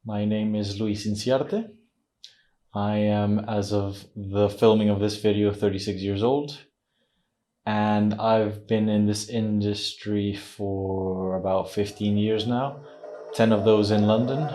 My name is Luis Inciarte. I am, as of the filming of this video, 36 years old. And I've been in this industry for about 15 years now, 10 of those in London.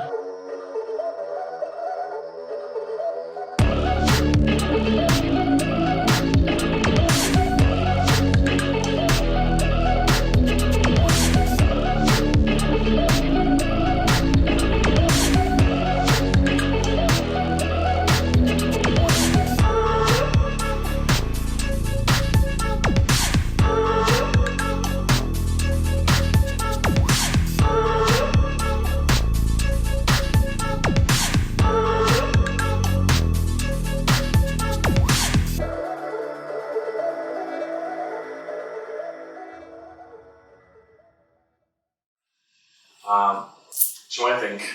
So I think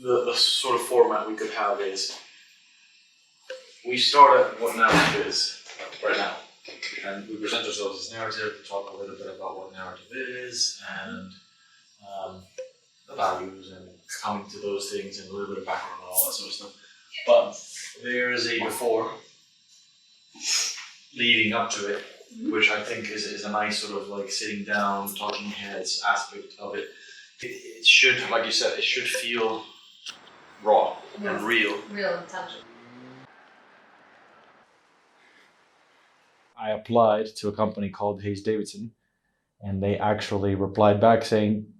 the sort of format we could have is we start at what narrative is right now, and we present ourselves as narrative, talk a little bit about what narrative is, and the values, and coming to those things, and a little bit of background and all that sort of stuff. But there is a before leading up to it, which I think is a nice sort of like sitting down, talking heads aspect of it. It should, like you said, it should feel raw and real. Real and tangible. I applied to a company called Hayes Davidson, and they actually replied back saying,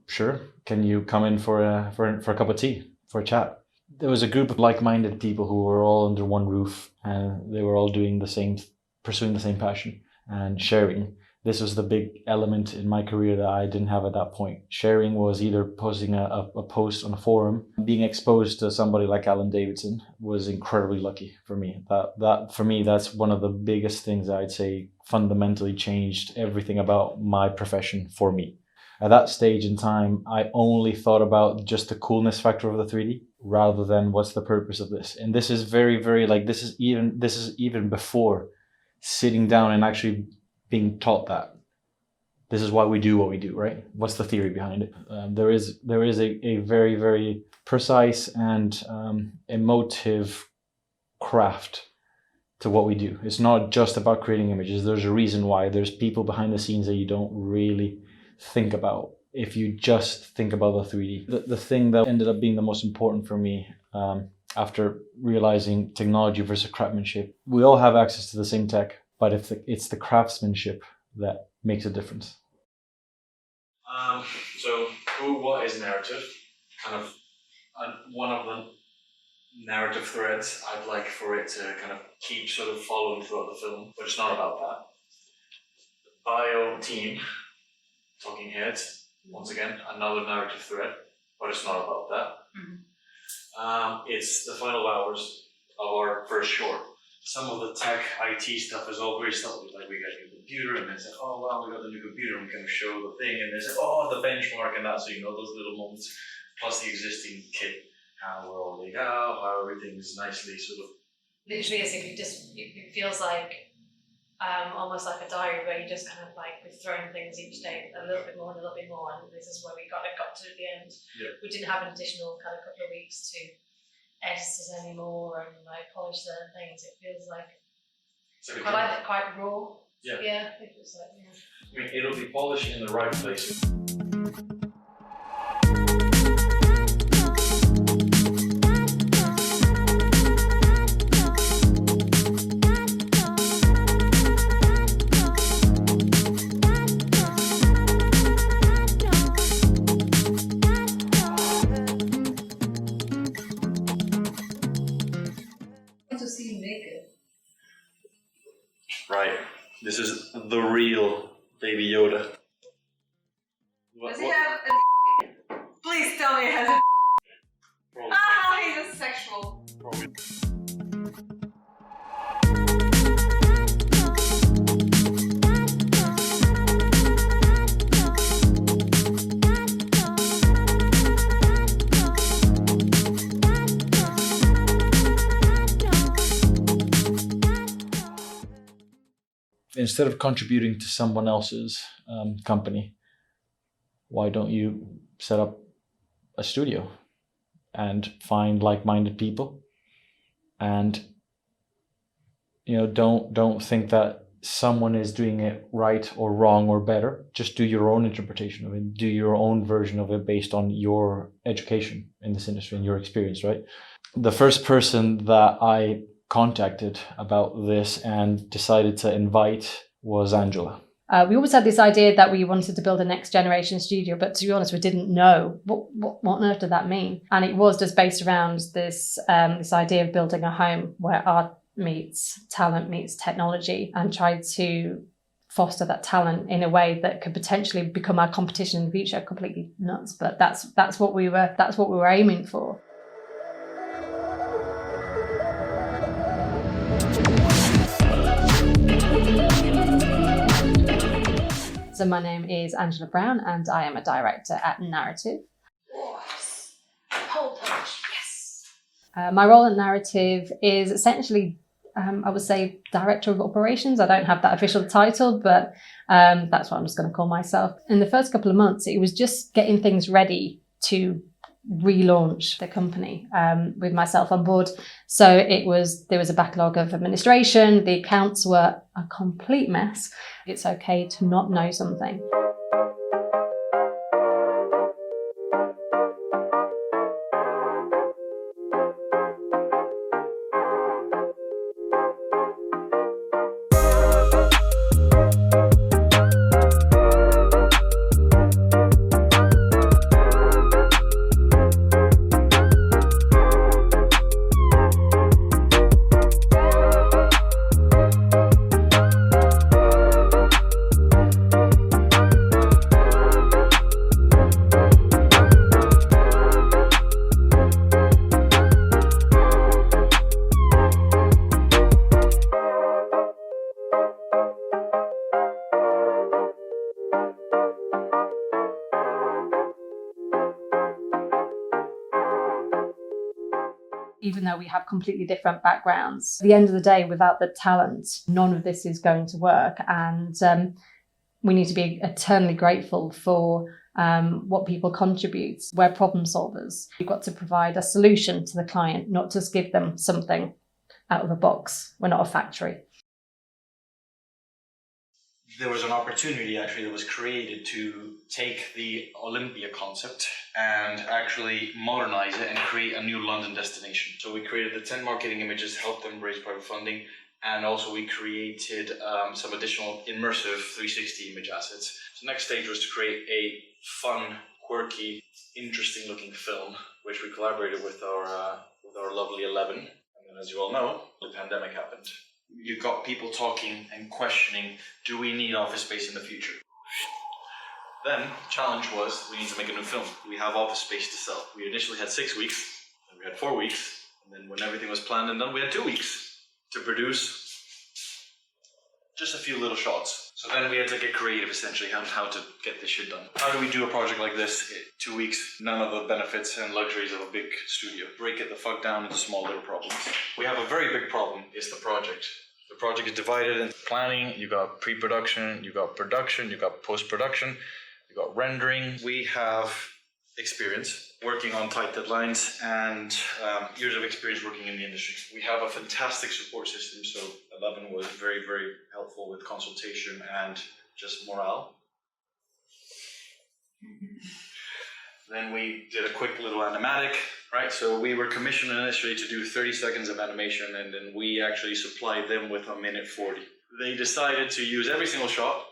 "Sure, can you come in for a cup of tea, for a chat?" There was a group of like-minded people who were all under one roof, and they were all doing the same, pursuing the same passion and sharing. This was the big element in my career that I didn't have at that point. Sharing was either posting a post on a forum. Being exposed to somebody like Alan Davidson was incredibly lucky for me. That for me, that's one of the biggest things I'd say fundamentally changed everything about my profession for me. At that stage in time, I only thought about just the coolness factor of the 3D rather than what's the purpose of this. And this is very, very like, this is even before sitting down and actually being taught that this is why we do what we do, right? What's the theory behind it? There is a very, very precise and emotive craft to what we do. It's not just about creating images. There's a reason why. There's people behind the scenes that you don't really think about if you just think about the 3D. The thing that ended up being the most important for me after realizing technology versus craftsmanship, we all have access to the same tech, but it's the craftsmanship that makes a difference. So what is narrative? Kind of one of the narrative threads I'd like for it to kind of keep sort of following throughout the film, but it's not about that. Bio team, talking heads, once again, another narrative thread, but it's not about that. It's the final hours of our first short. Some of the tech IT stuff is all very subtle, like we get a new computer and they say, oh wow, we got the new computer, and we kind of show the thing, and they say, oh, the benchmark and that, so you know those little moments, plus the existing kit, how we're all laid out, how everything's nicely sort of. Literally as if it feels like almost like a diary where you just kind of like, we've thrown things each day a little bit more and a little bit more, and this is where we got to at the end. Yeah. We didn't have an additional kind of couple of weeks to edit it anymore and like polish certain things. It feels like quite raw. Yeah, it feels like, yeah. I mean, it'll be polished in the right place. Right. This is the real Baby Yoda. Does he have a Please tell me he has a he's a sexual. Probably. Instead of contributing to someone else's company, why don't you set up a studio and find like-minded people. And don't think that someone is doing it right or wrong or better. Just do your own interpretation of it, do your own version of it based on your education in this industry and your experience, right? The first person that I contacted about this and decided to invite was Angela. We always had this idea that we wanted to build a next generation studio, but to be honest, we didn't know what on earth did that mean. And it was just based around this idea of building a home where art meets talent meets technology, and tried to foster that talent in a way that could potentially become our competition in the future. Completely nuts, but that's what we were aiming for. So my name is Angela Brown, and I am a director at Narrativ. Yes. Whole punch. Yes. My role at Narrativ is essentially, I would say, director of operations. I don't have that official title, but that's what I'm just going to call myself. In the first couple of months, it was just getting things ready to relaunch the company with myself on board. So there was a backlog of administration. The accounts were a complete mess. It's okay to not know something. Even though we have completely different backgrounds, at the end of the day, without the talent, none of this is going to work. And we need to be eternally grateful for what people contribute. We're problem solvers. We've got to provide a solution to the client, not just give them something out of a box. We're not a factory. There was an opportunity actually that was created to take the Olympia concept and actually modernize it and create a new London destination. So we created the 10 marketing images, helped them raise private funding, and also we created some additional immersive 360 image assets. So the next stage was to create a fun, quirky, interesting looking film, which we collaborated with our lovely 11. And then, as you all know, the pandemic happened. You got people talking and questioning, do we need office space in the future? Then, challenge was, we need to make a new film. We have office space to sell. We initially had 6 weeks, then we had 4 weeks, and then when everything was planned and done, we had 2 weeks to produce just a few little shots. So then we had to get creative, essentially, on how to get this shit done. How do we do a project like this in 2 weeks? None of the benefits and luxuries of a big studio. Break it the fuck down into small little problems. We have a very big problem, it's the project. The project is divided into planning, you got pre-production, you got production, you got post-production, you got rendering. We have experience working on tight deadlines and years of experience working in the industry. We have a fantastic support system, so 11 was very, very helpful with consultation and just morale. Then we did a quick little animatic, right? So we were commissioned initially to do 30 seconds of animation, and then we actually supplied them with 1:40. They decided to use every single shot,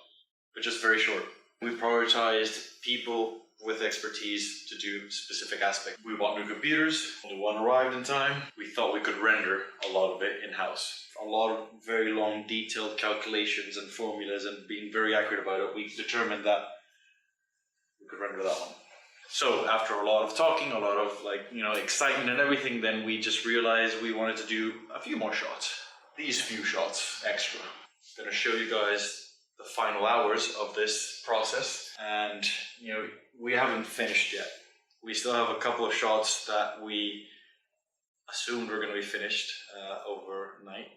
but just very short. We prioritized people with expertise to do specific aspects. We bought new computers, only one arrived in time. We thought we could render a lot of it in-house. A lot of very long, detailed calculations and formulas and being very accurate about it, we determined that we could render that one. So after a lot of talking, a lot of excitement and everything, then we just realized we wanted to do a few more shots. These few shots extra. I'm gonna show you guys the final hours of this process, and we haven't finished yet. We still have a couple of shots that we assumed were going to be finished overnight.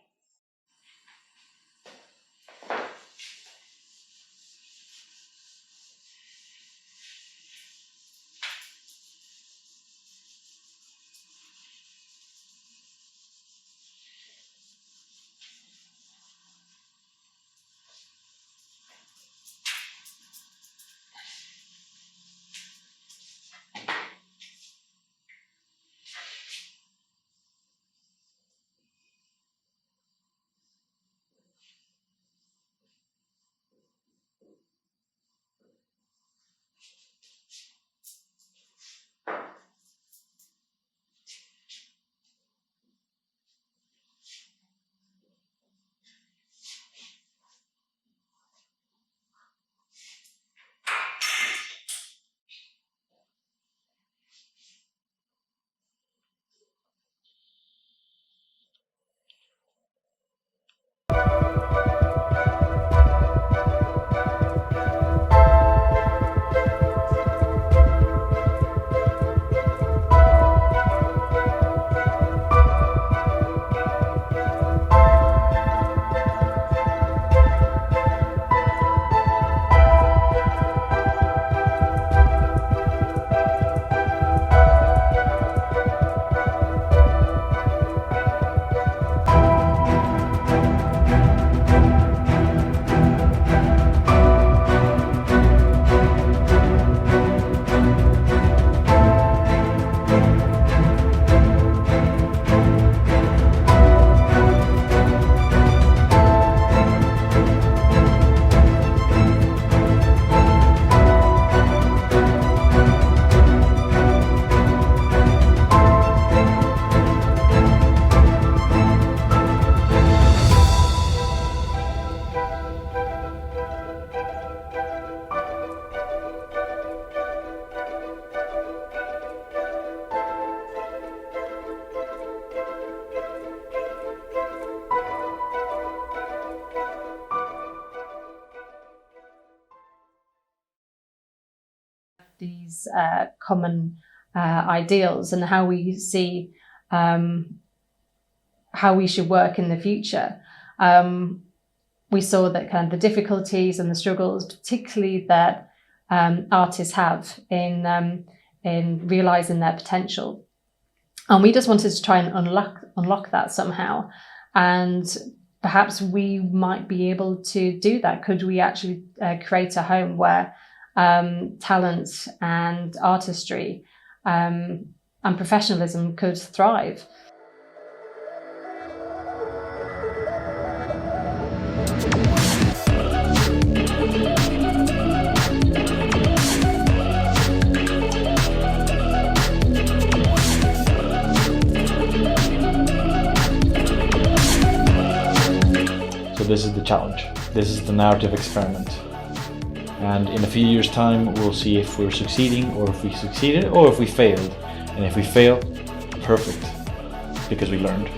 these common ideals and how we see how we should work in the future. We saw that kind of the difficulties and the struggles, particularly that artists have in realizing their potential. And we just wanted to try and unlock that somehow. And perhaps we might be able to do that. Could we actually create a home where talent and artistry and professionalism could thrive? So this is the challenge. This is the narrative experiment. And in a few years' time, we'll see if we're succeeding, or if we succeeded, or if we failed. And if we fail, perfect, because we learned.